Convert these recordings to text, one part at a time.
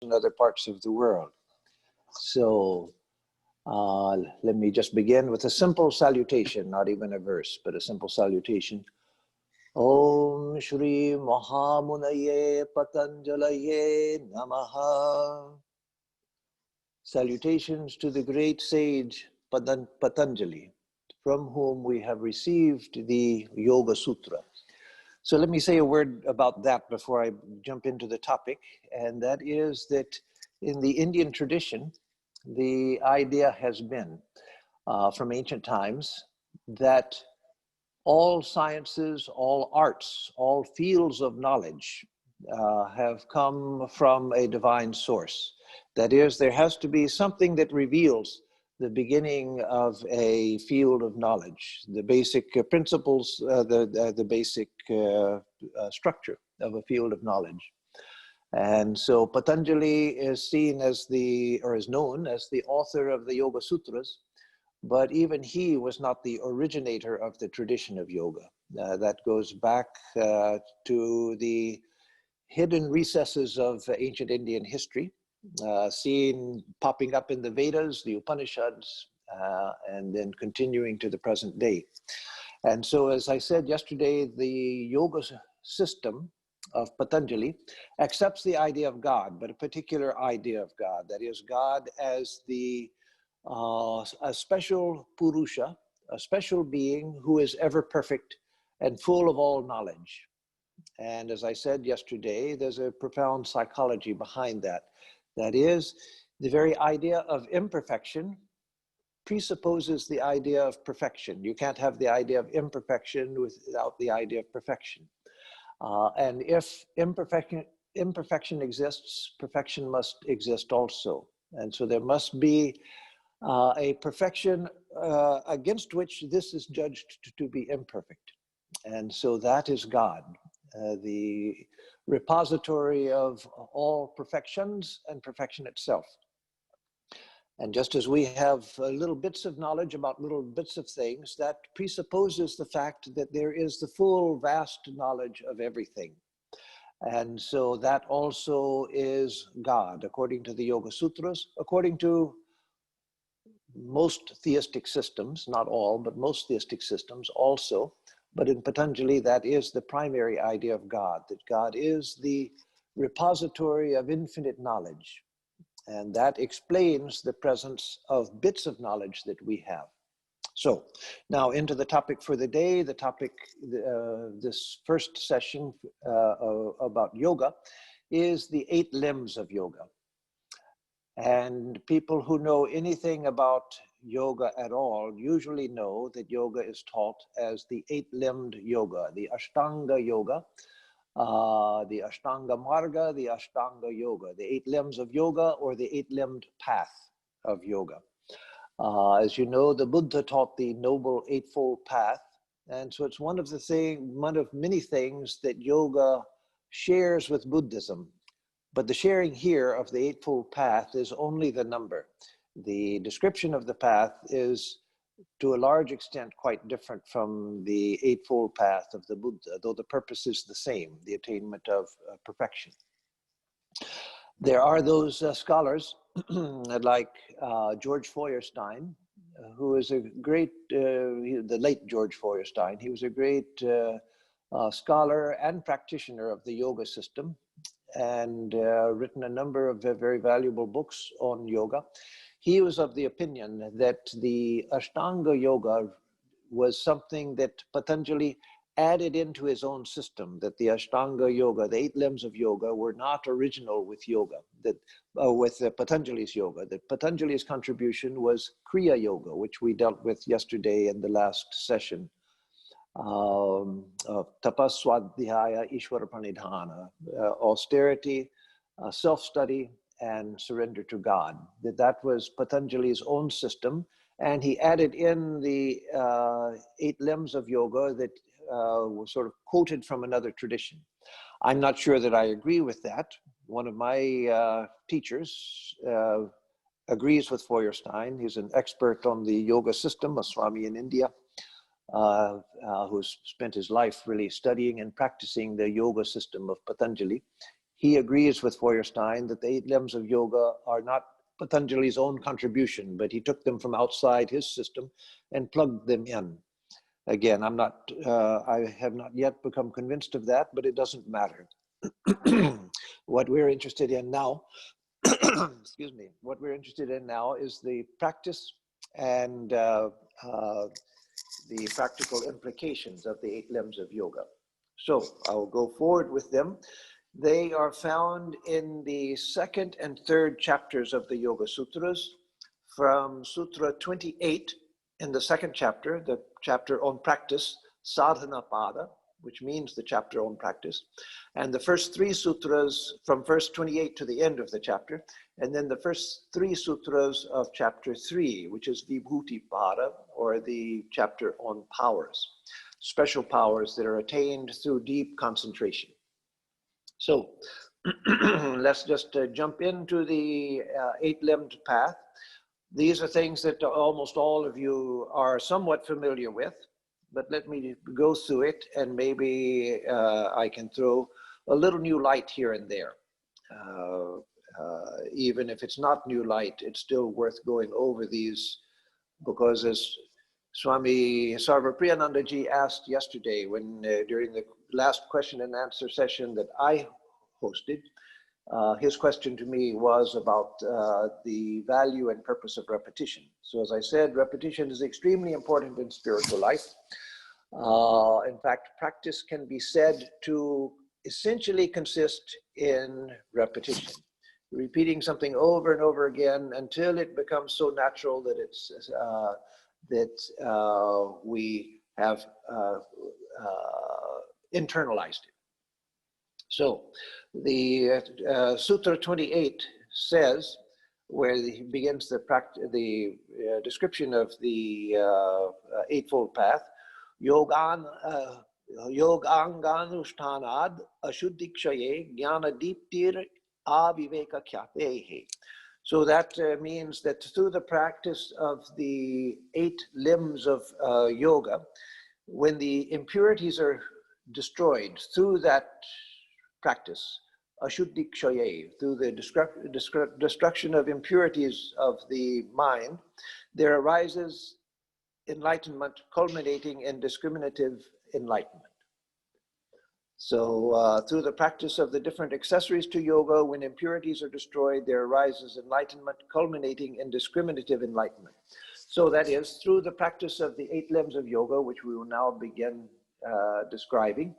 in other parts of the world. So let me just begin with a simple salutation, not even a verse, but a simple salutation. Om Shri Mahamunaye Patanjalaye Namaha. Salutations to the great sage Patanjali, from whom we have received the Yoga Sutra. So let me say a word about that before I jump into the topic, and that is that in the Indian tradition, the idea has been from ancient times that all sciences, all arts, all fields of knowledge have come from a divine source. That is, there has to be something that reveals the beginning of a field of knowledge, the basic principles, the basic structure of a field of knowledge. And so Patanjali is seen as is known as the author of the Yoga Sutras, but even he was not the originator of the tradition of yoga. That goes back to the hidden recesses of ancient Indian history, seen popping up in the Vedas, the Upanishads, and then continuing to the present day. And so, as I said yesterday, the yoga system of Patanjali accepts the idea of God, but a particular idea of God. That is, God as a special Purusha, a special being who is ever perfect and full of all knowledge. And as I said yesterday, there's a profound psychology behind that. That is, the very idea of imperfection presupposes the idea of perfection. You can't have the idea of imperfection without the idea of perfection. And if imperfection exists, perfection must exist also. And so there must be a perfection against which this is judged to be imperfect. And so that is God, the repository of all perfections and perfection itself. And just as we have little bits of knowledge about little bits of things, that presupposes the fact that there is the full, vast knowledge of everything. And so that also is God, according to the Yoga Sutras, according to most theistic systems, not all, but most theistic systems also. But in Patanjali, that is the primary idea of God, that God is the repository of infinite knowledge. And that explains the presence of bits of knowledge that we have. So now into the topic for the day. The topic, this first session about yoga, is the 8 limbs of yoga. And people who know anything about yoga at all usually know that yoga is taught as the 8-limbed yoga, the Ashtanga yoga, the Ashtanga Marga, the Ashtanga yoga, the 8 limbs of yoga, or the 8-limbed path of yoga. As you know, the Buddha taught the Noble Eightfold Path. And so it's one of many things that yoga shares with Buddhism. But the sharing here of the Eightfold Path is only the number. The description of the path is, to a large extent, quite different from the Eightfold Path of the Buddha, though the purpose is the same, the attainment of perfection. There are those scholars like George Feuerstein, who is a great, the late George Feuerstein. He was a great scholar and practitioner of the yoga system, and written a number of very valuable books on yoga. He was of the opinion that the Ashtanga yoga was something that Patanjali added into his own system, that the Ashtanga yoga, the 8 limbs of yoga, were not original with yoga, that with Patanjali's yoga, that Patanjali's contribution was Kriya Yoga, which we dealt with yesterday in the last session. Tapas, Swadhyaya, Ishvara Pranidhana, austerity, self-study, and surrender to God. That was Patanjali's own system, and he added in the 8 limbs of yoga that were sort of quoted from another tradition. I'm not sure that I agree with that. One of my teachers agrees with Feuerstein. He's an expert on the yoga system, a Swami in India, who's spent his life really studying and practicing the yoga system of Patanjali. he agrees with Feuerstein that the 8 limbs of yoga are not Patanjali's own contribution, but he took them from outside his system and plugged them in. Again, I have not yet become convinced of that, but it doesn't matter. What we're interested in now, excuse me, what we're interested in now is the practice and the practical implications of the 8 limbs of yoga. So I will go forward with them. They are found in the 2nd and 3rd chapters of the Yoga Sutras, from Sutra 28 in the 2nd chapter, the chapter on practice, Sadhana Pada, which means the chapter on practice, and the first 3 sutras from verse 28 to the end of the chapter, and then the first 3 sutras of chapter 3, which is Vibhuti Pada, or the chapter on powers, special powers that are attained through deep concentration. So let's just jump into the 8-limbed path. These are things that almost all of you are somewhat familiar with, but let me go through it, and maybe I can throw a little new light here and there. Even if it's not new light, it's still worth going over these, because as Swami Atmarupananda asked yesterday, when during the last question and answer session that I hosted, his question to me was about the value and purpose of repetition. So as I said, repetition is extremely important in spiritual life. In fact, practice can be said to essentially consist in repetition, repeating something over and over again until it becomes so natural that we have internalized it. So the Sutra 28 says, where he begins the description of the Eightfold Path, yoganganushthanad ashuddhikshaye jnana deeptir aviveka khyatehe. So that means that through the practice of the 8 limbs of yoga, when the impurities are destroyed through that practice, ashuddhikshaye, through the destruction of impurities of the mind, there arises enlightenment culminating in discriminative enlightenment. So through the practice of the different accessories to yoga, when impurities are destroyed, there arises enlightenment culminating in discriminative enlightenment. So that is, through the practice of the 8 limbs of yoga, which we will now begin describing,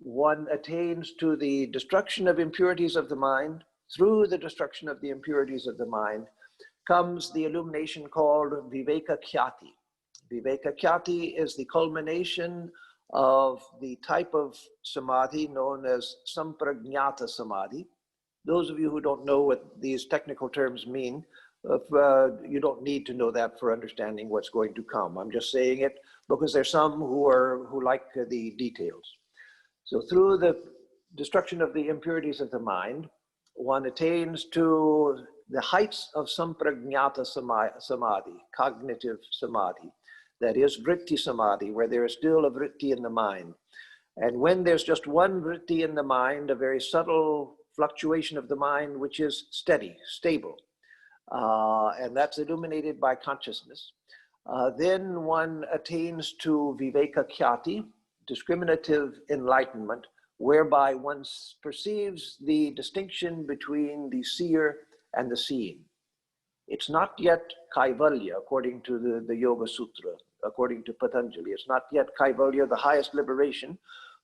one attains to the destruction of impurities of the mind. Through the destruction of the impurities of the mind comes the illumination called Viveka Khyati. Viveka Khyati is the culmination of the type of samadhi known as sampragnata samadhi. Those of you who don't know what these technical terms mean, you don't need to know that for understanding what's going to come. I'm just saying it because there's some who like the details. So through the destruction of the impurities of the mind, one attains to the heights of sampragnata samadhi, cognitive samadhi. That is vritti samadhi, where there is still a vritti in the mind. And when there's just one vritti in the mind, a very subtle fluctuation of the mind, which is steady, stable, and that's illuminated by consciousness, then one attains to viveka khyati, discriminative enlightenment, whereby one perceives the distinction between the seer and the seeing. It's not yet kaivalya, according to the Yoga Sutra, according to Patanjali. It's not yet kaivalya, the highest liberation.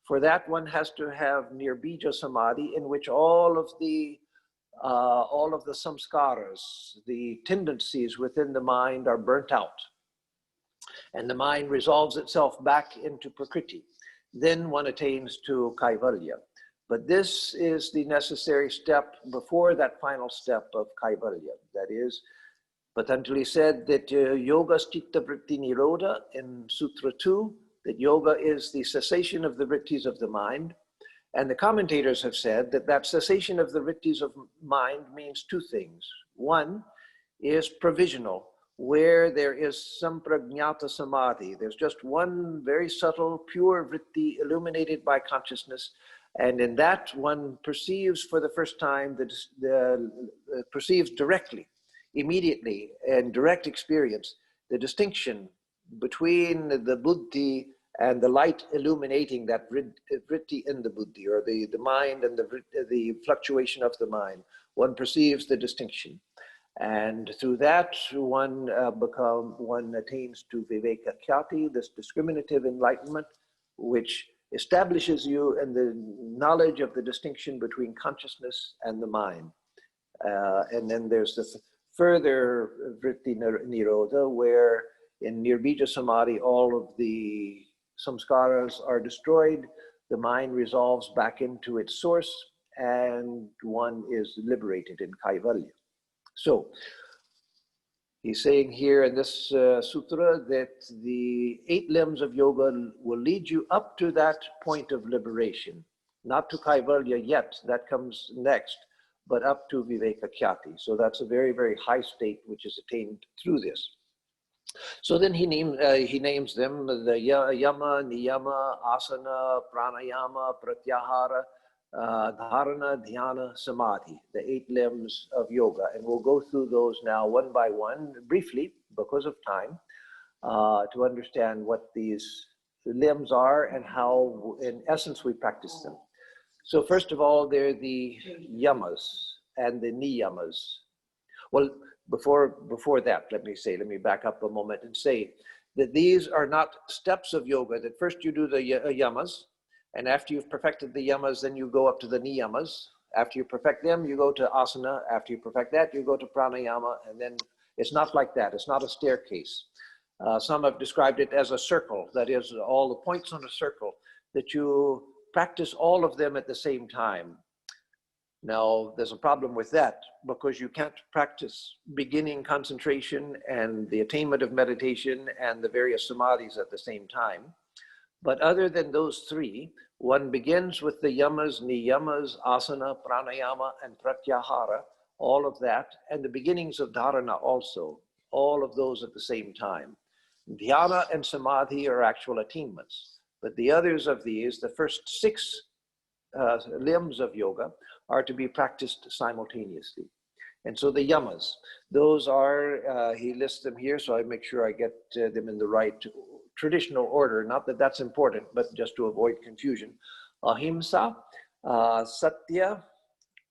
For that, one has to have nirbija samadhi, in which all of the samskaras, the tendencies within the mind, are burnt out, and the mind resolves itself back into prakriti. Then one attains to kaivalya. But this is the necessary step before that final step of kaivalya. That is, Patanjali said that yoga citta vritti nirodha in Sutra 2, that yoga is the cessation of the vrittis of the mind. And the commentators have said that that cessation of the vrittis of mind means 2 things. One is provisional, where there is sampragnata samadhi. There's just one very subtle, pure vritti illuminated by consciousness, And in that, one perceives for the first time, perceives directly, immediately, in direct experience, the distinction between the buddhi and the light illuminating that vritti in the buddhi, or the mind, and the fluctuation of the mind. One perceives the distinction. And through that, one attains to viveka khyati, this discriminative enlightenment, which establishes you in the knowledge of the distinction between consciousness and the mind. And then there's the further vritti nirodha, where in nirbija samadhi, all of the samskaras are destroyed, the mind resolves back into its source, and one is liberated in kaivalya. So, he's saying here in this sutra that the 8 limbs of yoga will lead you up to that point of liberation, not to kaivalya yet, that comes next, but up to viveka khyati. So that's a very, very high state which is attained through this. So then he names them the yama, niyama, asana, pranayama, pratyahara, dharana, dhyana, samadhi, the 8 limbs of yoga. And we'll go through those now one by one, briefly, because of time, to understand what these limbs are and how, in essence, we practice them. So first of all, they're the yamas and the niyamas. Well, before that, let me back up a moment and say that these are not steps of yoga, that first you do the yamas, and after you've perfected the yamas, then you go up to the niyamas. After you perfect them, you go to asana. After you perfect that, you go to pranayama. And then it's not like that. It's not a staircase. Some have described it as a circle. That is, all the points on a circle, that you practice all of them at the same time. Now, there's a problem with that, because you can't practice beginning concentration and the attainment of meditation and the various samadhis at the same time. But other than those 3, one begins with the yamas, niyamas, asana, pranayama, and pratyahara, all of that, and the beginnings of dharana also, all of those at the same time. Dhyana and samadhi are actual attainments, but the others of these, the first 6 limbs of yoga, are to be practiced simultaneously. And so the yamas, those are, he lists them here, so I make sure I get them in the right traditional order. Not that that's important, but just to avoid confusion. Ahimsa, satya,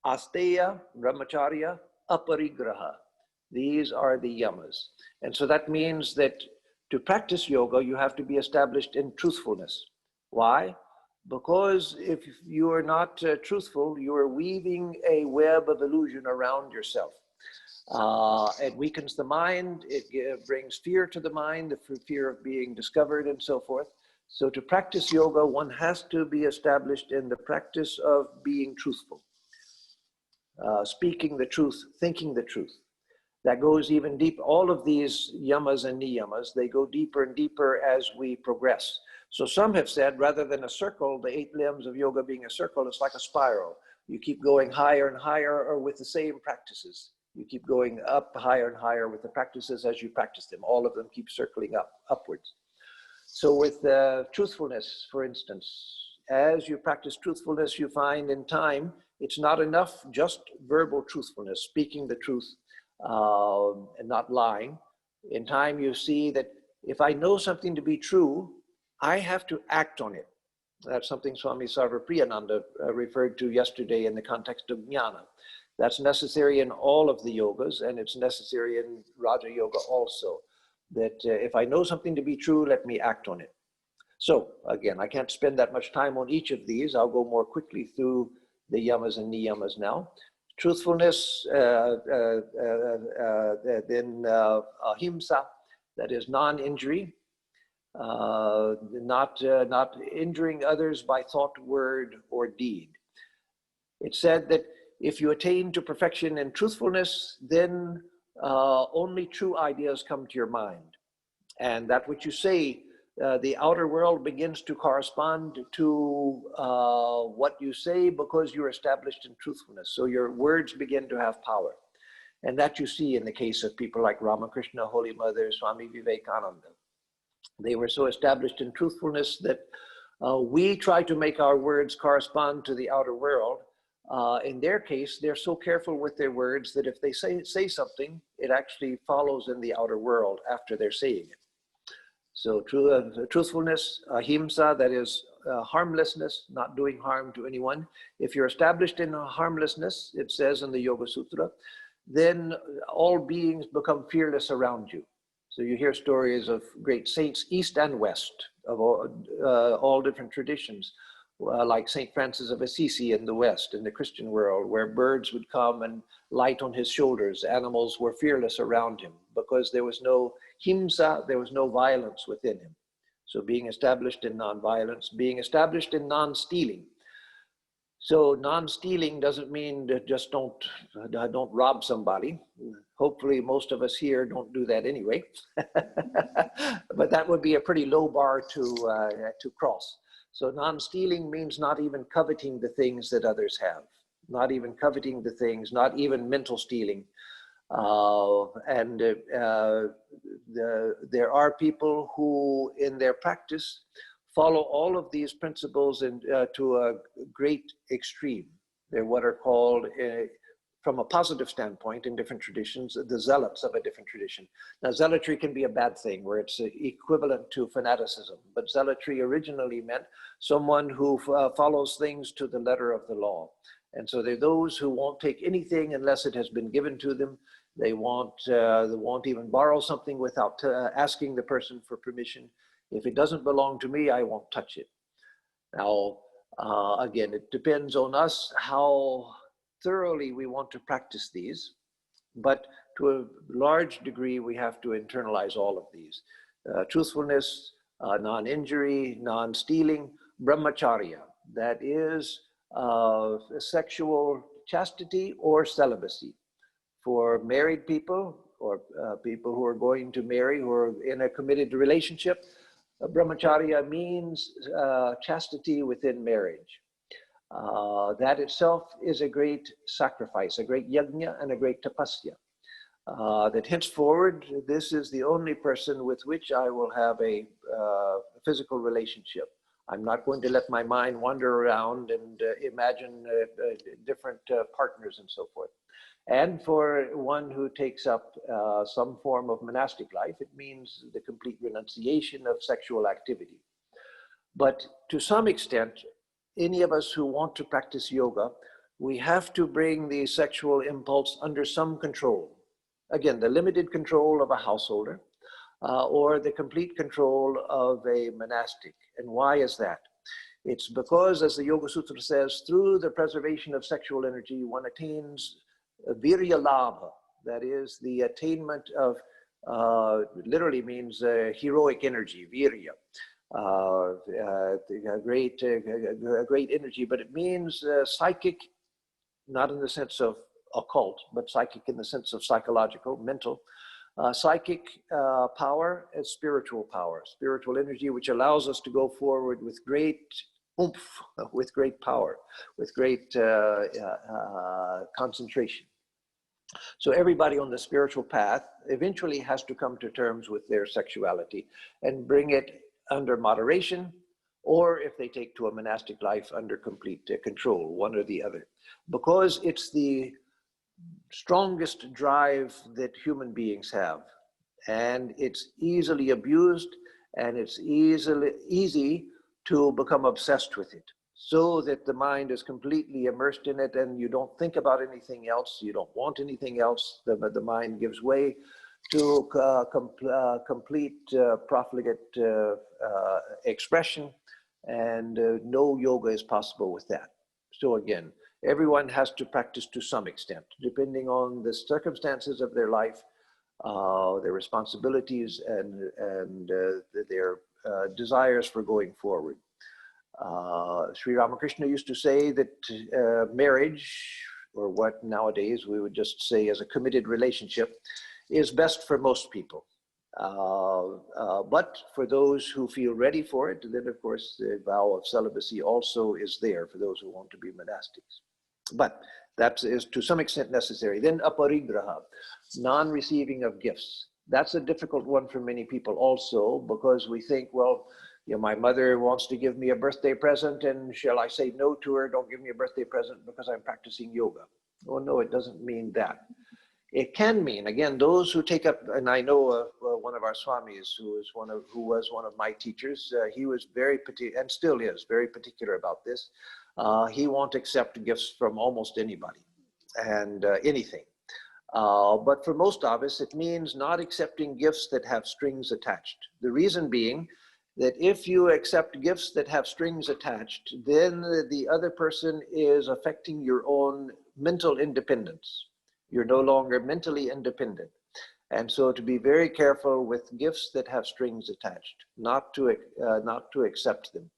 asteya, brahmacharya, aparigraha. These are the yamas. And so that means that to practice yoga, you have to be established in truthfulness. Why? Because if you are not truthful, you are weaving a web of illusion around yourself. It weakens the mind, it brings fear to the mind, the fear of being discovered and so forth. So to practice yoga, one has to be established in the practice of being truthful, speaking the truth, thinking the truth. That goes even deep. All of these yamas and niyamas, they go deeper and deeper as we progress. So some have said, rather than a circle, the 8 limbs of yoga being a circle, it's like a spiral. You keep going higher and higher, or with the same practices. You keep going up higher and higher with the practices as you practice them. All of them keep circling upwards. So with truthfulness, for instance, as you practice truthfulness, you find in time, it's not enough just verbal truthfulness, speaking the truth and not lying. In time, you see that if I know something to be true, I have to act on it. That's something Swami Atmarupananda referred to yesterday in the context of jnana. That's necessary in all of the yogas, and it's necessary in Raja Yoga also, that if I know something to be true, let me act on it. So again, I can't spend that much time on each of these. I'll go more quickly through the yamas and niyamas now. Truthfulness, then ahimsa, that is non-injury, not injuring others by thought, word, or deed. It's said that if you attain to perfection in truthfulness, then only true ideas come to your mind. And that which you say, the outer world begins to correspond to what you say, because you're established in truthfulness. So your words begin to have power. And that you see in the case of people like Ramakrishna, Holy Mother, Swami Vivekananda. They were so established in truthfulness that We try to make our words correspond to the outer world. In their case, they're so careful with their words that if they say something, it actually follows in the outer world after they're saying it. So truthfulness, ahimsa, that is harmlessness, not doing harm to anyone. If you're established in harmlessness, it says in the Yoga Sutra, then all beings become fearless around you. So you hear stories of great saints, east and west, of all different traditions, like St. Francis of Assisi in the West, in the Christian world, where birds would come and light on his shoulders. Animals were fearless around him because there was no himsa, there was no violence within him. So being established in non-violence, being established in non-stealing. So non-stealing doesn't mean that just don't rob somebody. Hopefully most of us here don't do that anyway. But that would be a pretty low bar to cross. So non-stealing means not even coveting the things that others have, not even coveting the things, not even mental stealing. There are people who in their practice follow all of these principles to a great extreme. They're what are called, from a positive standpoint in different traditions, the zealots of a different tradition. Now, zealotry can be a bad thing where it's equivalent to fanaticism, but zealotry originally meant someone who follows things to the letter of the law. And so they're those who won't take anything unless it has been given to them. They won't even borrow something without asking the person for permission. If it doesn't belong to me, I won't touch it. Now, again, it depends on us how thoroughly we want to practice these, but to a large degree, we have to internalize all of these. Truthfulness, non-injury, non-stealing, Brahmacharya, that is sexual chastity or celibacy. For married people or people who are going to marry, who are in a committed relationship, Brahmacharya means chastity within marriage. That itself is a great sacrifice, a great yajna and a great tapasya. That henceforward, this is the only person with which I will have a physical relationship. I'm not going to let my mind wander around and imagine different partners and so forth. And for one who takes up some form of monastic life, it means the complete renunciation of sexual activity. But to some extent, any of us who want to practice yoga, we have to bring the sexual impulse under some control. Again, the limited control of a householder or the complete control of a monastic. And why is that? It's because, as the Yoga Sutra says, through the preservation of sexual energy, one attains virya labha, that is the attainment of, literally means heroic energy, virya. Great energy, but it means psychic, not in the sense of occult, but psychic in the sense of psychological, mental, psychic power and spiritual power, spiritual energy, which allows us to go forward with great oomph, with great power, with great concentration. So everybody on the spiritual path eventually has to come to terms with their sexuality and bring it under moderation, or if they take to a monastic life, under complete control, one or the other. Because it's the strongest drive that human beings have, and it's easily abused, and it's easy to become obsessed with it, so that the mind is completely immersed in it and you don't think about anything else, you don't want anything else. The mind gives way to complete profligate expression, and no yoga is possible with that. So again, everyone has to practice to some extent, depending on the circumstances of their life, their responsibilities, and their desires for going forward. Sri Ramakrishna used to say that marriage, or what nowadays we would just say as a committed relationship, is best for most people. But for those who feel ready for it, then of course the vow of celibacy also is there for those who want to be monastics. But that is to some extent necessary. Then aparigraha, non-receiving of gifts. That's a difficult one for many people also, because we think, well, You know, my mother wants to give me a birthday present, and shall I say no to her? Don't give me a birthday present because I'm practicing yoga. Oh no, it doesn't mean that. It can mean, again, those who take up, and I know one of our swamis who was one of my teachers. He was very particular, and still is very particular about this. He won't accept gifts from almost anybody and anything. But for most of us, it means not accepting gifts that have strings attached. The reason being that if you accept gifts that have strings attached, then the other person is affecting your own mental independence. You're no longer mentally independent. And so to be very careful with gifts that have strings attached, not to accept them.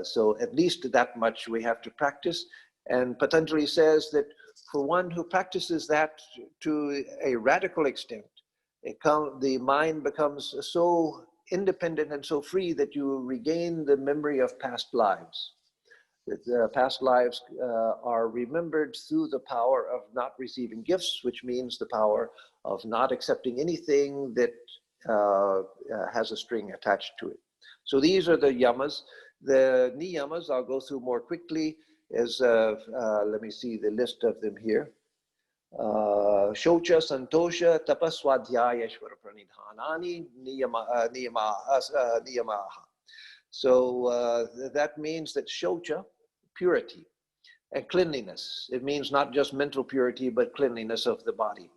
So at least that much we have to practice. And Patanjali says that for one who practices that to a radical extent, the mind becomes so independent and so free that you regain the memory of past lives. That past lives are remembered through the power of not receiving gifts, which means the power of not accepting anything that has a string attached to it. So these are the yamas. The niyamas, I'll go through more quickly, is, let me see the list of them here. Shocha, Santosha, Tapaswadhyaya, Pranidhanani, Niyamaha. So that means that shocha, purity, and cleanliness. It means not just mental purity, but cleanliness of the body.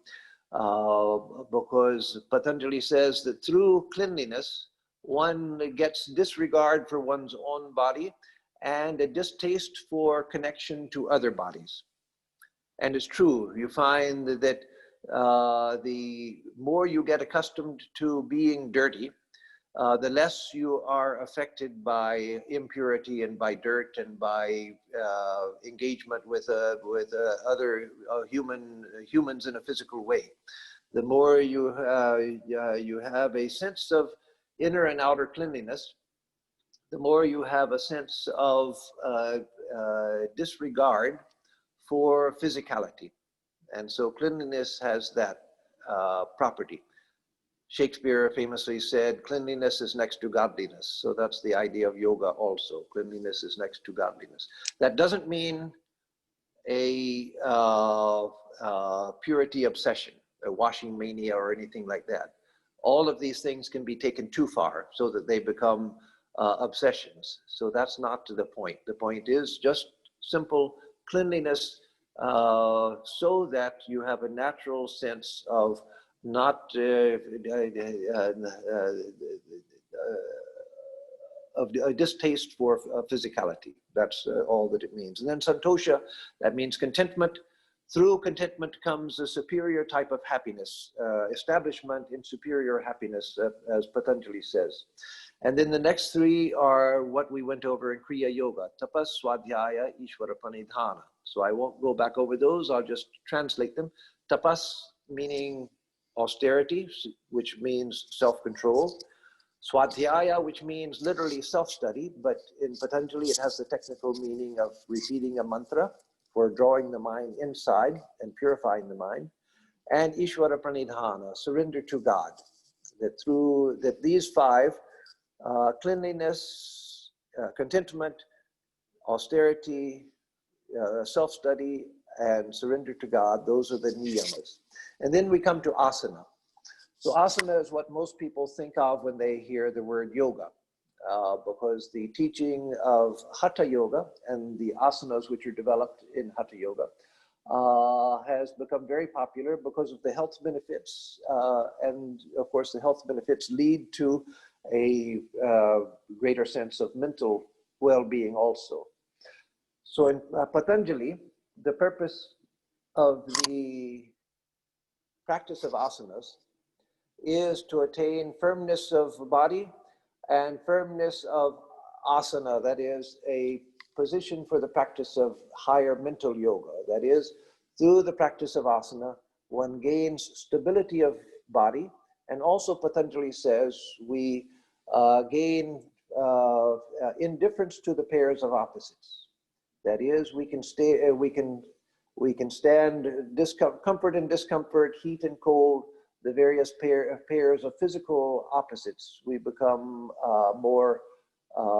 Because Patanjali says that through cleanliness, one gets disregard for one's own body and a distaste for connection to other bodies. And it's true, you find that the more you get accustomed to being dirty, the less you are affected by impurity and by dirt and by engagement with other humans in a physical way. The more you have a sense of inner and outer cleanliness, the more you have a sense of disregard for physicality. And so cleanliness has that property. Shakespeare famously said, cleanliness is next to godliness. So that's the idea of yoga also. Cleanliness is next to godliness. That doesn't mean a purity obsession, a washing mania or anything like that. All of these things can be taken too far so that they become obsessions. So that's not the point. The point is just simple cleanliness so that you have a natural sense of not of a distaste for physicality. That's all that it means. And then santosha, that means contentment. Through contentment comes a superior type of happiness, establishment in superior happiness, as Patanjali says. And then the next three are what we went over in Kriya Yoga, tapas, swadhyaya, ishvara pranidhana. So I won't go back over those, I'll just translate them. Tapas meaning austerity, which means self-control. Swadhyaya, which means literally self-study, but in Patanjali it has the technical meaning of repeating a mantra for drawing the mind inside and purifying the mind. And Ishvara Pranidhana, surrender to God. That these five, cleanliness, contentment, austerity, self-study, and surrender to God, those are the niyamas. And then we come to asana. So asana is what most people think of when they hear the word yoga, because the teaching of hatha yoga and the asanas which are developed in hatha yoga has become very popular because of the health benefits. And of course, the health benefits lead to a greater sense of mental well-being also. So in Patanjali, the purpose of the practice of asanas is to attain firmness of body and firmness of asana, that is a position for the practice of higher mental yoga. That is, through the practice of asana, one gains stability of body, and also Patanjali says we gain indifference to the pairs of opposites. That is, we can stand comfort and discomfort, heat and cold, the various pairs of physical opposites. We become more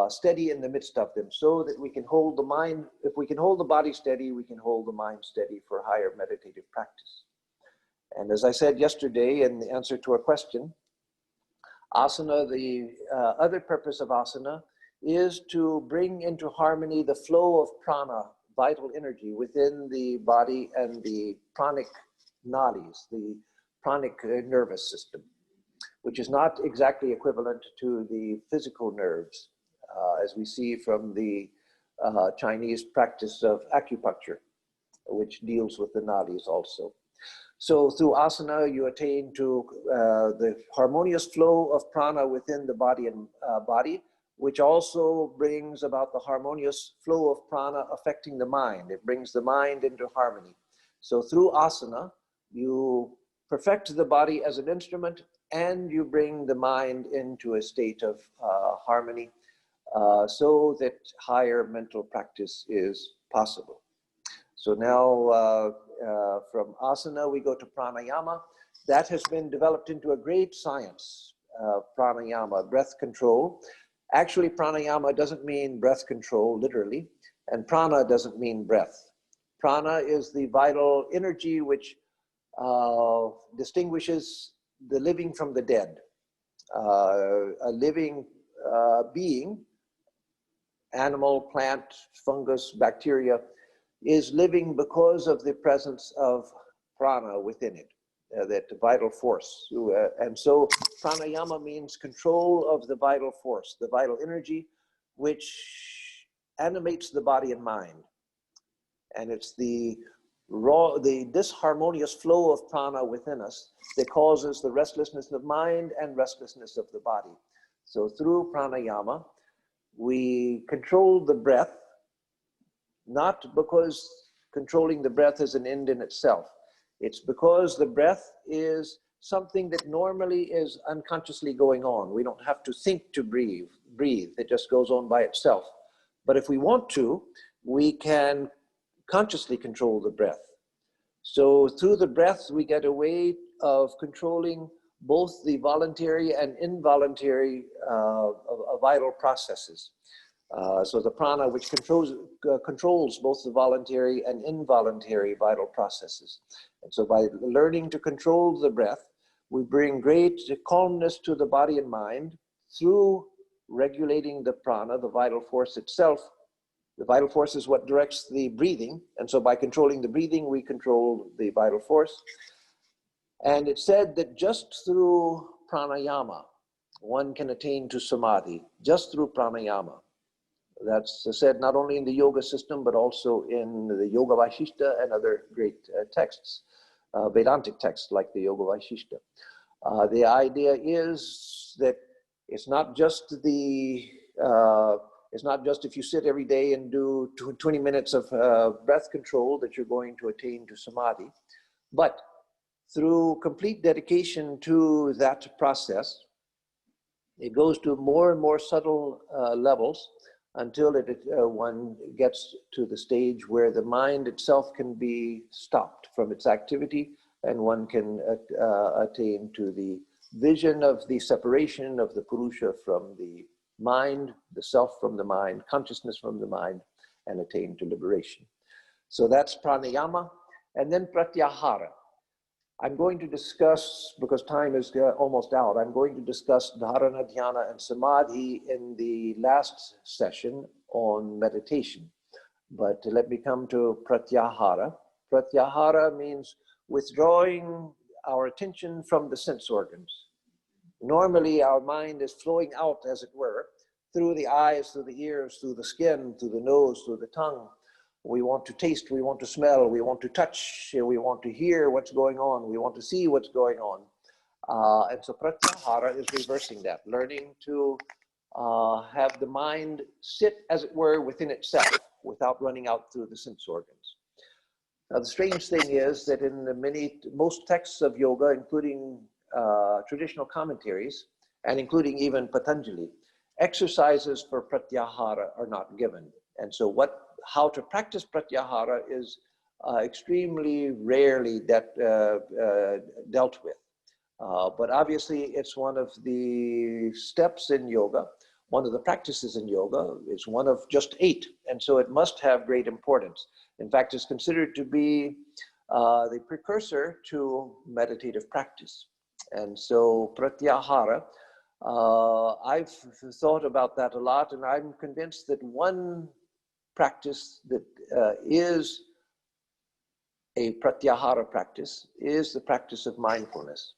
steady in the midst of them, so that we can hold the mind. If we can hold the body steady, we can hold the mind steady for higher meditative practice. And as I said yesterday in the answer to a question, asana, the other purpose of asana is to bring into harmony the flow of prana, vital energy within the body, and the pranic nadis, the pranic nervous system, which is not exactly equivalent to the physical nerves, as we see from the Chinese practice of acupuncture, which deals with the nadis also. So through asana, you attain to the harmonious flow of prana within the body and body, which also brings about the harmonious flow of prana affecting the mind. It brings the mind into harmony. So through asana, you perfect the body as an instrument, and you bring the mind into a state of harmony, so that higher mental practice is possible. So now from asana, we go to pranayama. That has been developed into a great science, pranayama, breath control. Actually, pranayama doesn't mean breath control, literally, and prana doesn't mean breath. Prana is the vital energy which distinguishes the living from the dead. A living being, animal, plant, fungus, bacteria, is living because of the presence of prana within it, that vital force. And so pranayama means control of the vital force, the vital energy, which animates the body and mind. And it's the disharmonious flow of prana within us that causes the restlessness of mind and restlessness of the body. So through pranayama, we control the breath, not because controlling the breath is an end in itself. It's because the breath is something that normally is unconsciously going on. We don't have to think to breathe. It just goes on by itself. But if we want to, we can consciously control the breath. So through the breath, we get a way of controlling both the voluntary and involuntary vital processes. So the prana, which controls both the voluntary and involuntary vital processes. And so by learning to control the breath, we bring great calmness to the body and mind through regulating the prana, the vital force itself. The vital force is what directs the breathing. And so by controlling the breathing, we control the vital force. And it's said that just through pranayama, one can attain to samadhi, just through pranayama. That's said not only in the yoga system, but also in the Yoga Vaishishta and other great texts, Vedantic texts like the Yoga Vaishishta. The idea is that it's not just if you sit every day and do 20 minutes of breath control that you're going to attain to samadhi, but through complete dedication to that process, it goes to more and more subtle levels until one gets to the stage where the mind itself can be stopped from its activity, and one can attain to the vision of the separation of the Purusha from the mind, the self from the mind, consciousness from the mind, and attain to liberation. So that's pranayama. And then pratyahara. I'm going to discuss, because time is almost out, I'm going to discuss dharana, dhyana, and samadhi in the last session on meditation. But let me come to pratyahara. Pratyahara means withdrawing our attention from the sense organs. Normally, our mind is flowing out, as it were, through the eyes, through the ears, through the skin, through the nose, through the tongue. We want to taste, we want to smell, we want to touch, we want to hear what's going on, we want to see what's going on. And so pratyahara is reversing that, learning to have the mind sit, as it were, within itself without running out through the sense organs. Now, the strange thing is that in most texts of yoga, including traditional commentaries, and including even Patanjali, exercises for pratyahara are not given. And so how to practice pratyahara is extremely rarely dealt with. But obviously, it's one of the steps in yoga, one of the practices in yoga. It's one of just 8, and so it must have great importance. In fact, it's considered to be the precursor to meditative practice. And so Pratyahara, I've thought about that a lot, and I'm convinced that one practice that is a Pratyahara practice is the practice of mindfulness.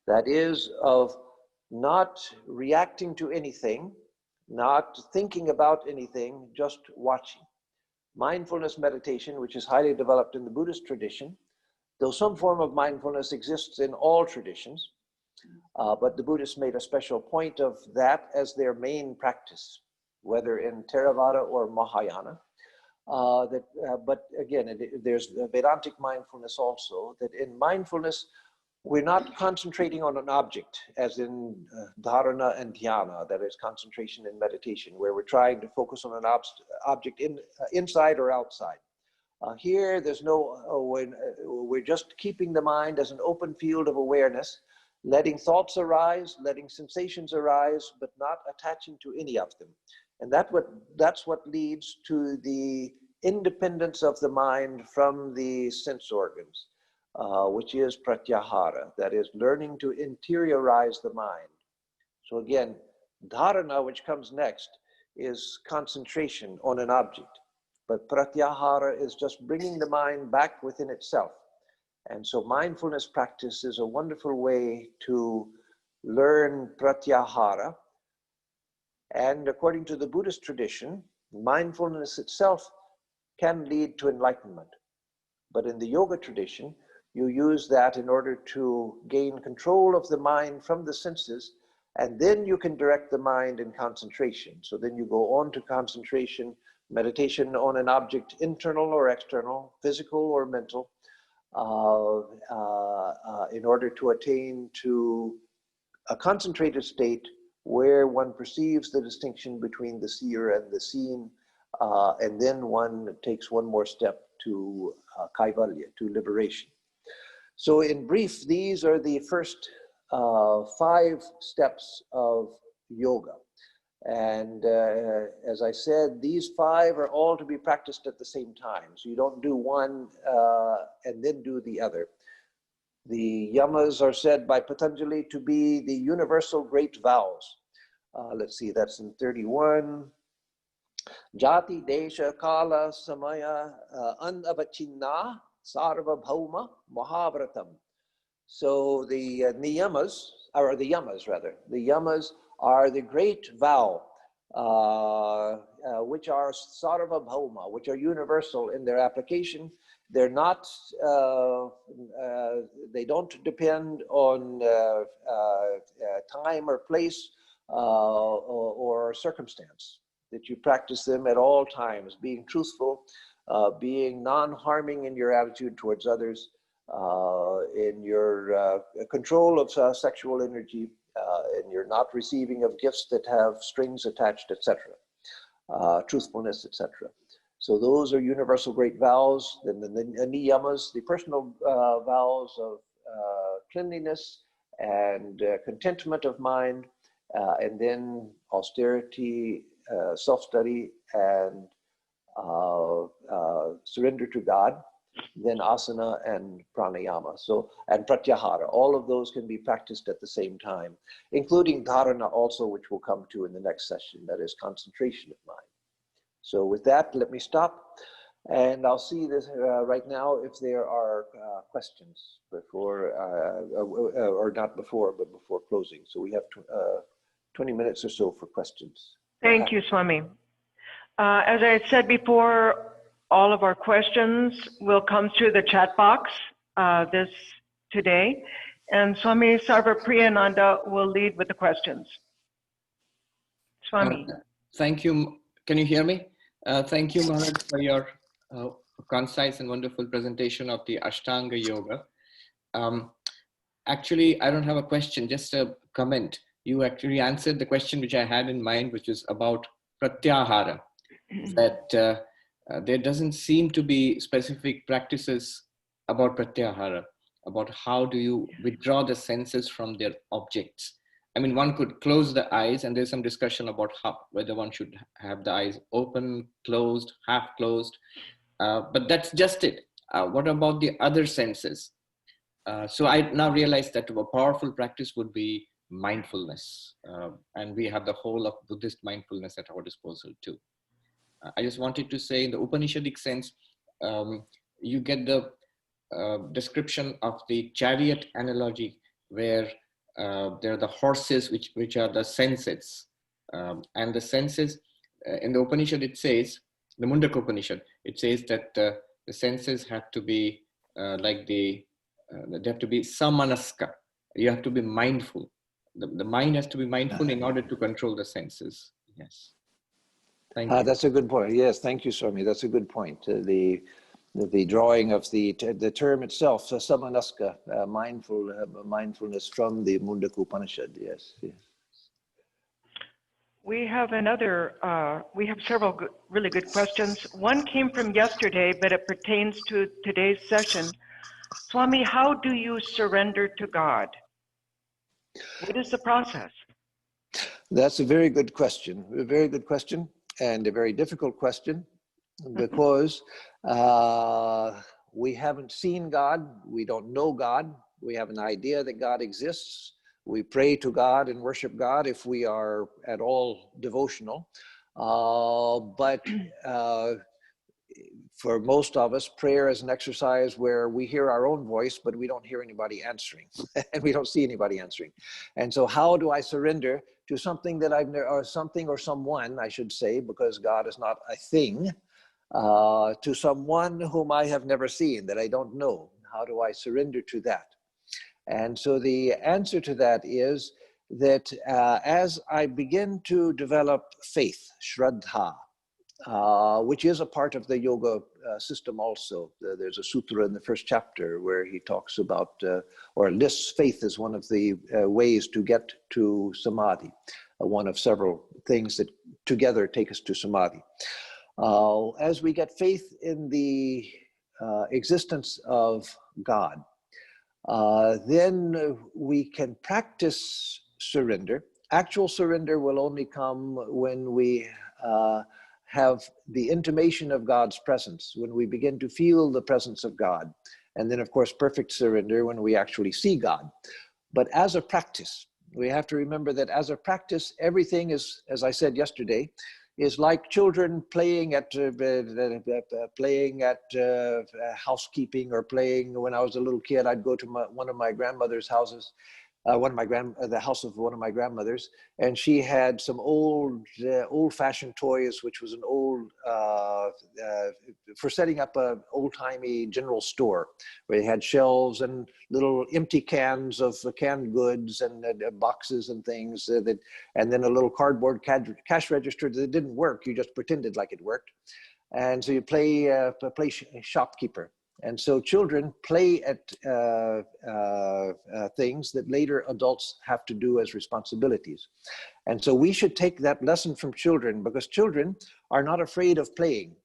That is, of not reacting to anything, not thinking about anything, just watching. Mindfulness meditation, which is highly developed in the Buddhist tradition, though some form of mindfulness exists in all traditions, but the Buddhists made a special point of that as their main practice, whether in Theravada or Mahayana. But again, there's Vedantic mindfulness also, that in mindfulness, we're not concentrating on an object, as in dharana and dhyana, that is concentration in meditation, where we're trying to focus on an object inside or outside. Here, there's no, we're just keeping the mind as an open field of awareness, letting thoughts arise, letting sensations arise, but not attaching to any of them. And that's what leads to the independence of the mind from the sense organs, which is pratyahara, that is learning to interiorize the mind. So again, dharana, which comes next, is concentration on an object. But pratyahara is just bringing the mind back within itself. And so mindfulness practice is a wonderful way to learn pratyahara. And according to the Buddhist tradition, mindfulness itself can lead to enlightenment. But in the yoga tradition, you use that in order to gain control of the mind from the senses, and then you can direct the mind in concentration. So then you go on to concentration, meditation on an object, internal or external, physical or mental, in order to attain to a concentrated state where one perceives the distinction between the seer and the seen, and then one takes one more step to kaivalya, to liberation. So in brief, these are the first 5 steps of yoga. And as I said, these 5 are all to be practiced at the same time. So you don't do one and then do the other. The yamas are said by Patanjali to be the universal great vows. Let's see, that's in 31. Jati, Desha, Kala, Samaya, Anavachinna, Sarva Bhauma, Mahavratam. So the niyamas, or the yamas rather, the yamas are the great vow, which are Sarva Bhauma, which are universal in their application. They're not, they don't depend on time or place or circumstance. That you practice them at all times, being truthful, being non-harming in your attitude towards others, in your control of sexual energy, in your not receiving of gifts that have strings attached, etc., truthfulness, etc. So those are universal great vows. Then the niyamas, the personal vows of cleanliness and contentment of mind, and then austerity, self-study, and surrender to God, then asana and pranayama. So, and pratyahara, all of those can be practiced at the same time, including dharana also, which we'll come to in the next session, that is concentration of mind. So with that, let me stop, and I'll see this right now if there are questions before, or not before, but before closing. So we have 20 minutes or so for questions. Thank you, Swami. As I had said before, all of our questions will come through the chat box today, and Swami Sarvapriyananda will lead with the questions. Swami. Thank you. Can you hear me? Thank you, Maharaj, for your concise and wonderful presentation of the Ashtanga Yoga. Actually, I don't have a question, just a comment. You actually answered the question which I had in mind, which is about Pratyahara, that there doesn't seem to be specific practices about Pratyahara. about how do you withdraw the senses from their objects. I mean, one could close the eyes, and there's some discussion about whether one should have the eyes open, closed, half closed, but that's just it. What about the other senses? So I now realize that a powerful practice would be mindfulness. And we have the whole of Buddhist mindfulness at our disposal too. I just wanted to say in the Upanishadic sense, you get the description of the chariot analogy where there are the horses which are the senses. And the senses, in the Upanishad it says, the Mundaka Upanishad, it says that the senses have to be they have to be samanaska. You have to be mindful. The mind has to be mindful in order to control the senses. Yes. Thank you. That's a good point. Yes, thank you, Swami. That's a good point. The drawing of the term itself, samanaska, mindfulness from the Mundaka Upanishad. Yes, yes. We have we have several really good questions. One came from yesterday, but it pertains to today's session. Swami, how do you surrender to God? What is the process? That's a very good question. A very good question, and a very difficult question, because we haven't seen God, we don't know God, we have an idea that God exists. We pray to God and worship God if we are at all devotional. But for most of us, prayer is an exercise where we hear our own voice, but we don't hear anybody answering, and we don't see anybody answering. And so how do I surrender to something that I've never, or something or someone, I should say, because God is not a thing, to someone whom I have never seen, that I don't know? How do I surrender to that? And so the answer to that is that as I begin to develop faith, shraddha, which is a part of the yoga system also. There's a sutra in the first chapter where he talks about, or lists faith as one of the ways to get to samadhi, one of several things that together take us to samadhi. As we get faith in the existence of God, then we can practice surrender. Actual surrender will only come when we have the intimation of God's presence, when we begin to feel the presence of God. And then, of course, perfect surrender when we actually see God. But as a practice, we have to remember that as a practice, everything is, as I said yesterday, is like children playing at housekeeping, or playing. When I was a little kid, I'd go to one of my grandmother's houses, the house of one of my grandmothers, and she had some old-fashioned toys, which was an old for setting up a old-timey general store, where they had shelves and little empty cans of canned goods and boxes and things, and then a little cardboard cash register that didn't work. You just pretended like it worked, and so you play shopkeeper. And so children play at things that later adults have to do as responsibilities. And so we should take that lesson from children, because children are not afraid of playing.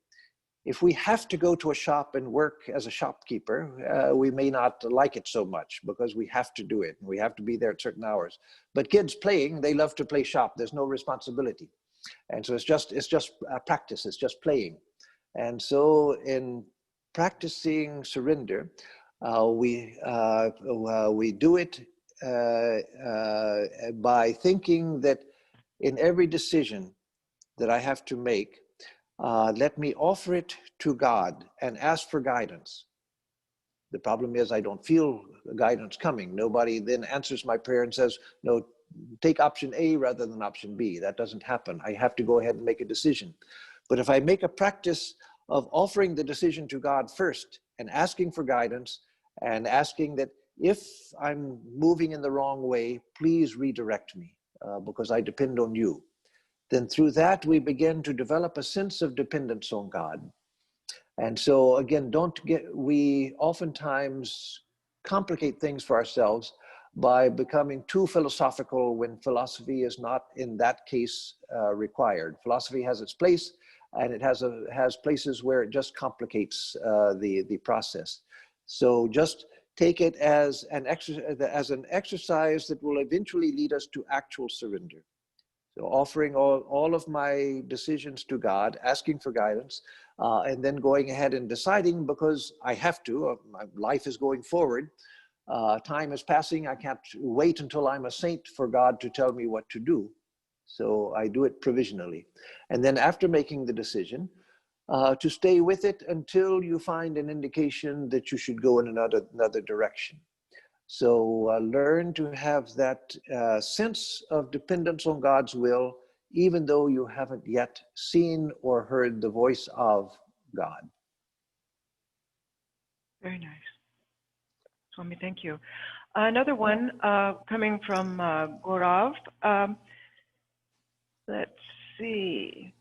If we have to go to a shop and work as a shopkeeper, we may not like it so much, because we have to do it. We have to be there at certain hours. But kids playing, they love to play shop. There's no responsibility. And so it's just practice, it's just playing. And so in practicing surrender, we do it by thinking that in every decision that I have to make, let me offer it to God and ask for guidance. The problem is I don't feel guidance coming. Nobody then answers my prayer and says, no, take option A rather than option B. That doesn't happen. I have to go ahead and make a decision. But if I make a practice of offering the decision to God first and asking for guidance, and asking that if I'm moving in the wrong way, please redirect me because I depend on you. Then through that, we begin to develop a sense of dependence on God. And so again, we oftentimes complicate things for ourselves by becoming too philosophical when philosophy is not in that case required. Philosophy has its place, and it has places where it just complicates the process. So just take it as an exercise that will eventually lead us to actual surrender. So offering all of my decisions to God, asking for guidance, and then going ahead and deciding because I have to, my life is going forward, time is passing, I can't wait until I'm a saint for God to tell me what to do. So I do it provisionally. And then after making the decision, to stay with it until you find an indication that you should go in another direction. So learn to have that sense of dependence on God's will, even though you haven't yet seen or heard the voice of God. Very nice. Swami, thank you. Another one coming from Gaurav. Let's see.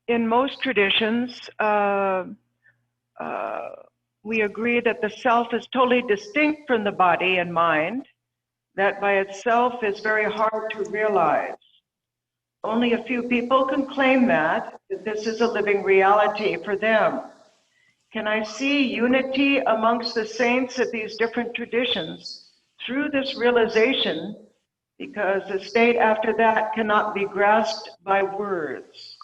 In most traditions, we agree that the self is totally distinct from the body and mind, that by itself is very hard to realize. Only a few people can claim that this is a living reality for them. Can I see unity amongst the saints of these different traditions through this realization, because the state after that cannot be grasped by words?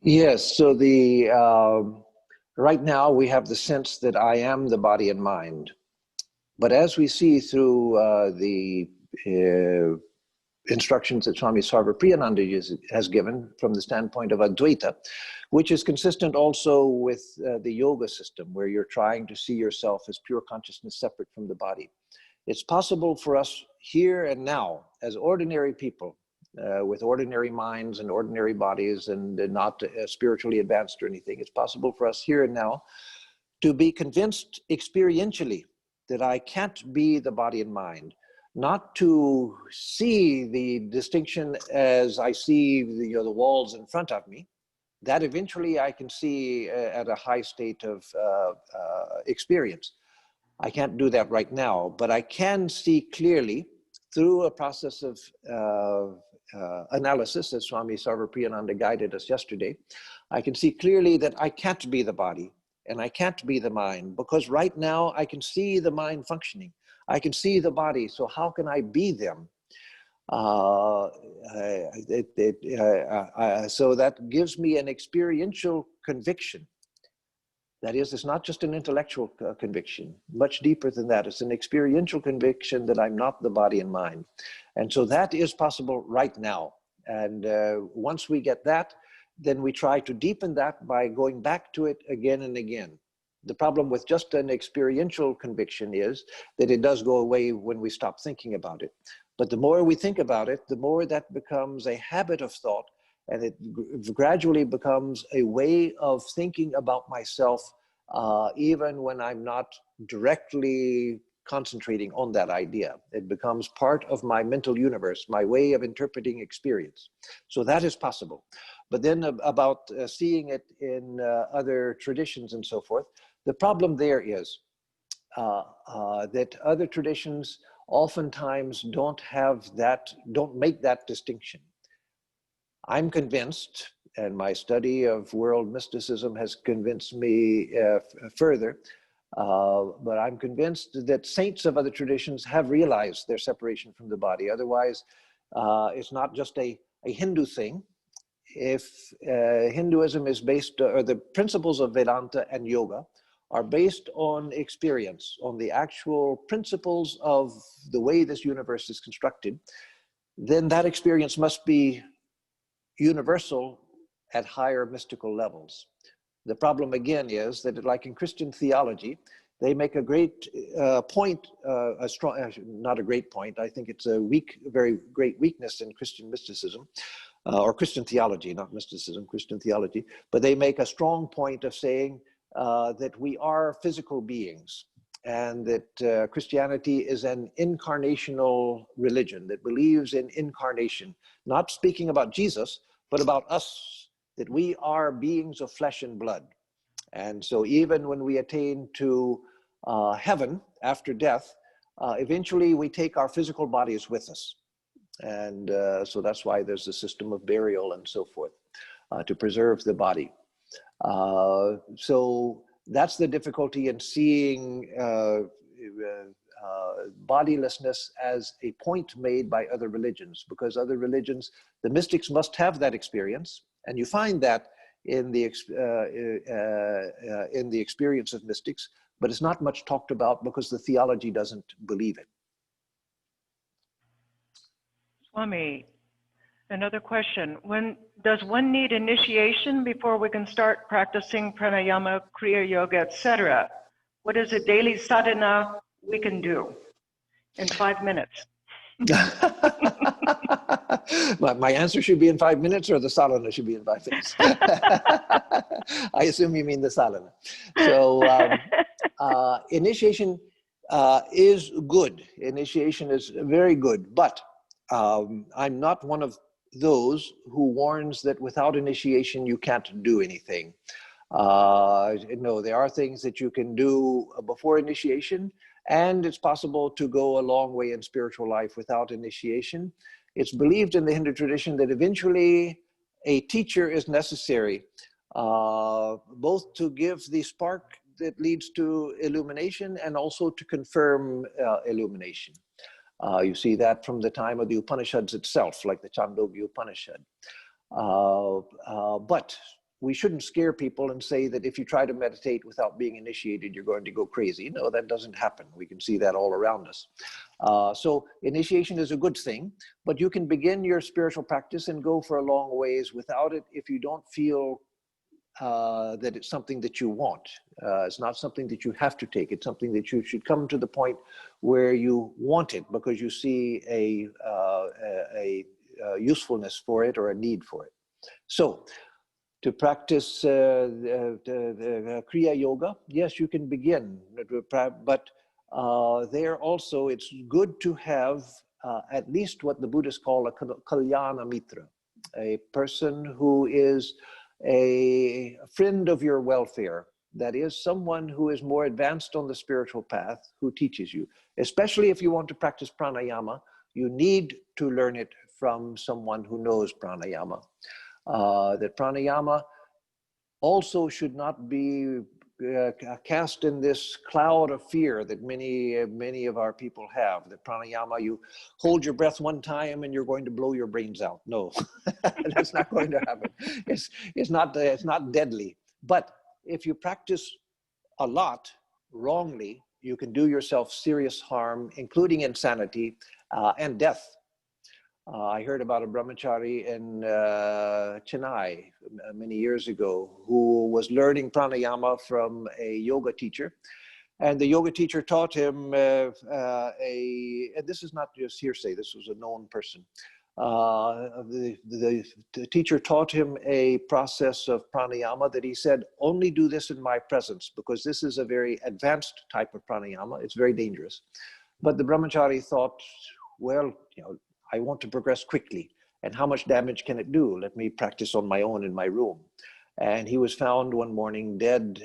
Yes, so right now we have the sense that I am the body and mind. But as we see through the instructions that Swami Atmarupananda has given from the standpoint of Advaita, which is consistent also with the yoga system, where you're trying to see yourself as pure consciousness separate from the body. It's possible for us here and now, as ordinary people, with ordinary minds and ordinary bodies and not spiritually advanced or anything, it's possible for us here and now to be convinced experientially that I can't be the body and mind, not to see the distinction as I see the walls in front of me. That eventually I can see at a high state of experience. I can't do that right now, but I can see clearly through a process of analysis, as Swami Atmarupananda guided us yesterday. I can see clearly that I can't be the body and I can't be the mind, because right now I can see the mind functioning. I can see the body, so how can I be them? So that gives me an experiential conviction. That is, it's not just an intellectual conviction, much deeper than that. It's an experiential conviction that I'm not the body and mind. And so that is possible right now. And once we get that, then we try to deepen that by going back to it again and again. The problem with just an experiential conviction is that it does go away when we stop thinking about it. But the more we think about it, the more that becomes a habit of thought, and it gradually becomes a way of thinking about myself, even when I'm not directly concentrating on that idea. It becomes part of my mental universe, my way of interpreting experience. So that is possible. But then about seeing it in other traditions and so forth, the problem there is that other traditions oftentimes don't make that distinction. I'm convinced, and my study of world mysticism has convinced me further, but I'm convinced that saints of other traditions have realized their separation from the body. Otherwise, it's not just a Hindu thing. If Hinduism is based, or the principles of Vedanta and yoga are based on experience, on the actual principles of the way this universe is constructed, then that experience must be universal at higher mystical levels. The problem again is that, like in Christian theology, they make a great point, not a great point, I think it's a very great weakness in Christian mysticism, or Christian theology, not mysticism, Christian theology, but they make a strong point of saying that we are physical beings, and that Christianity is an incarnational religion that believes in incarnation, not speaking about Jesus, but about us, that we are beings of flesh and blood. And so even when we attain to heaven after death, eventually we take our physical bodies with us. And so that's why there's a system of burial and so forth, to preserve the body. So That's the difficulty in seeing bodilessness as a point made by other religions, because other religions, the mystics must have that experience, and you find that in the experience of mystics, but it's not much talked about because the theology doesn't believe it. Swami, another question. When does one need initiation before we can start practicing pranayama, kriya yoga, etc.? What is a daily sadhana we can do in 5 minutes? My answer should be in 5 minutes, or the sadhana should be in 5 minutes. I assume you mean the sadhana. So initiation is good. Initiation is very good, but I'm not one of those who warns that without initiation you can't do anything. No, there are things that you can do before initiation, and it's possible to go a long way in spiritual life without initiation. It's believed in the Hindu tradition that eventually a teacher is necessary, both to give the spark that leads to illumination and also to confirm illumination. You see that from the time of the Upanishads itself, like the Chandogya Upanishad. But we shouldn't scare people and say that if you try to meditate without being initiated, you're going to go crazy. No, that doesn't happen. We can see that all around us. So initiation is a good thing, but you can begin your spiritual practice and go for a long ways without it if you don't feel that it's something that you want. It's not something that you have to take. It's something that you should come to the point where you want it because you see a usefulness for it or a need for it. So to practice the Kriya Yoga, yes, you can begin, but there also it's good to have at least what the Buddhists call a Kalyana Mitra, a person who is a friend of your welfare. That is someone who is more advanced on the spiritual path, who teaches you. Especially if you want to practice pranayama, you need to learn it from someone who knows pranayama. That pranayama also should not be cast in this cloud of fear that many of our people have. That pranayama, you hold your breath one time and you're going to blow your brains out. No, that's not going to happen. It's not deadly. But if you practice a lot wrongly, you can do yourself serious harm, including insanity and death. I heard about a Brahmacharya in Chennai many years ago who was learning pranayama from a yoga teacher. And the yoga teacher taught him and this is not just hearsay, this was a known person. The teacher taught him a process of pranayama that he said, only do this in my presence, because this is a very advanced type of pranayama. It's very dangerous. But the Brahmachari thought, well, I want to progress quickly. And how much damage can it do? Let me practice on my own in my room. And he was found one morning dead,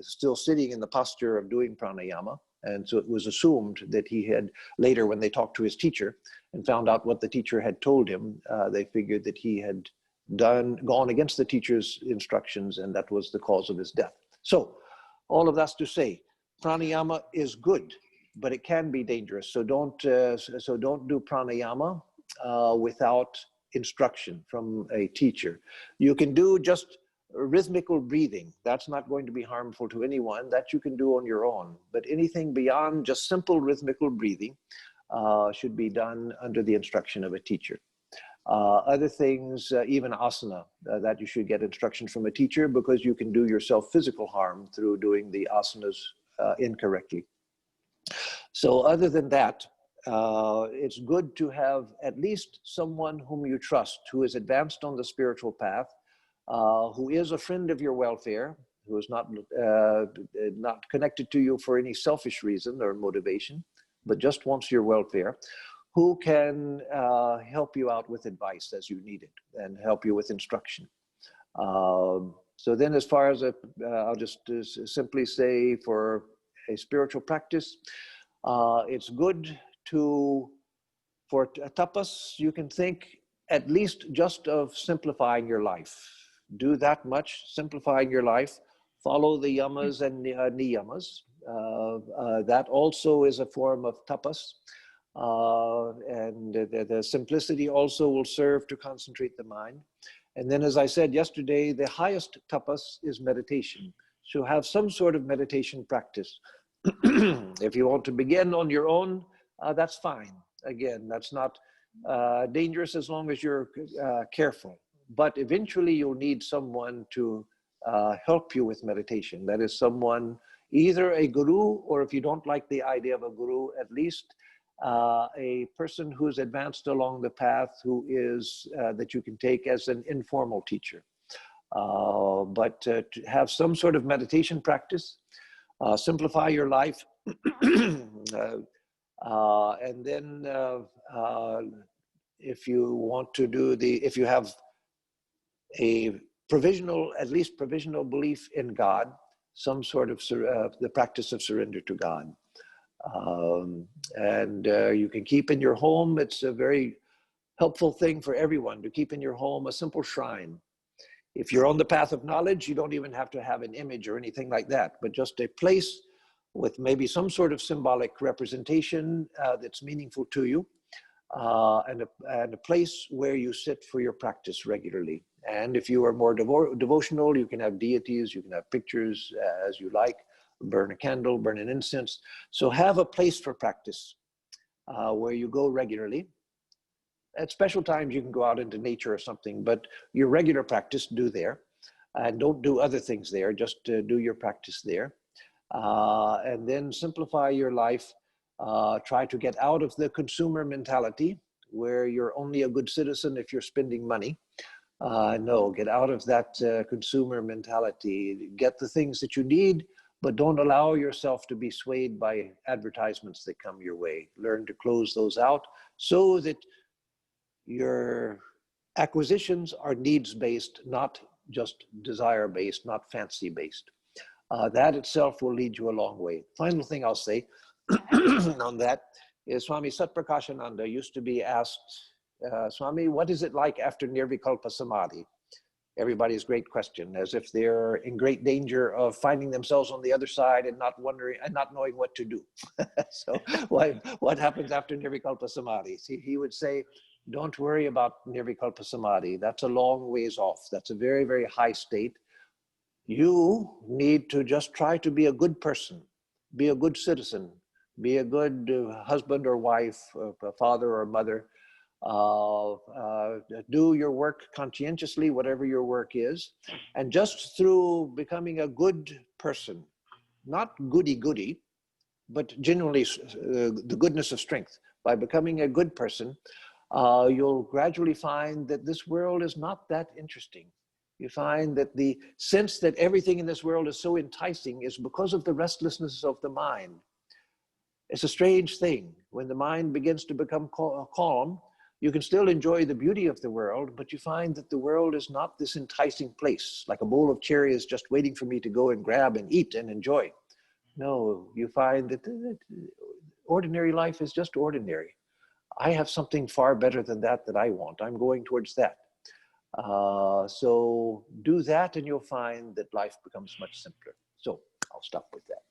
still sitting in the posture of doing pranayama. And so it was assumed that he had, later when they talked to his teacher and found out what the teacher had told him, they figured that he had gone against the teacher's instructions, and that was the cause of his death. So all of that's to say, pranayama is good, but it can be dangerous. So don't do pranayama without instruction from a teacher. You can do just rhythmical breathing. That's not going to be harmful to anyone. That you can do on your own. But anything beyond just simple rhythmical breathing should be done under the instruction of a teacher. Other things, even asana, that you should get instruction from a teacher, because you can do yourself physical harm through doing the asanas incorrectly. So other than that, it's good to have at least someone whom you trust, who is advanced on the spiritual path, who is a friend of your welfare, who is not connected to you for any selfish reason or motivation, but just wants your welfare, who can help you out with advice as you need it and help you with instruction. So then as far as I'll just simply say, for a spiritual practice, it's good for tapas, you can think at least just of simplifying your life. Do that much, simplifying your life follow the yamas and niyamas. That also is a form of tapas. And the simplicity also will serve to concentrate the mind. And then, as I said yesterday, the highest tapas is meditation. So have some sort of meditation practice. If you want to begin on your own, that's fine. Again, that's not dangerous as long as you're careful. But eventually you'll need someone to help you with meditation. That is someone, either a guru, or if you don't like the idea of a guru, at least a person who's advanced along the path, who is that you can take as an informal teacher. But to have some sort of meditation practice, simplify your life, and then if you want to do if you have a provisional, at least provisional belief in God, some sort of the practice of surrender to God. And you can keep in your home. It's a very helpful thing for everyone to keep in your home a simple shrine. If you're on the path of knowledge, you don't even have to have an image or anything like that, but just a place with maybe some sort of symbolic representation that's meaningful to you, and a place where you sit for your practice regularly. And if you are more devotional, you can have deities, you can have pictures as you like, burn a candle, burn an incense. So have a place for practice where you go regularly. At special times, you can go out into nature or something, but your regular practice, do there. And don't do other things there, just do your practice there. And then simplify your life. Try to get out of the consumer mentality where you're only a good citizen if you're spending money. No, get out of that consumer mentality. Get the things that you need, but don't allow yourself to be swayed by advertisements that come your way. Learn to close those out so that your acquisitions are needs-based, not just desire-based, not fancy-based. That itself will lead you a long way. Final thing I'll say on that is Swami Satprakashananda used to be asked, Swami, what is it like after Nirvikalpa Samadhi? Everybody's great question, as if they're in great danger of finding themselves on the other side and not wondering and not knowing what to do. So what happens after Nirvikalpa Samadhi? See, he would say, don't worry about Nirvikalpa Samadhi. That's a long ways off. That's a very, very high state. You need to just try to be a good person, be a good citizen, be a good husband or wife, a father or mother. Do your work conscientiously, whatever your work is. And just through becoming a good person, not goody-goody, but genuinely the goodness of strength, by becoming a good person, you'll gradually find that this world is not that interesting. You find that the sense that everything in this world is so enticing is because of the restlessness of the mind. It's a strange thing. When the mind begins to become calm, you can still enjoy the beauty of the world, but you find that the world is not this enticing place, like a bowl of cherries just waiting for me to go and grab and eat and enjoy. No, you find that ordinary life is just ordinary. I have something far better than that I want. I'm going towards that. So do that and you'll find that life becomes much simpler. So I'll stop with that.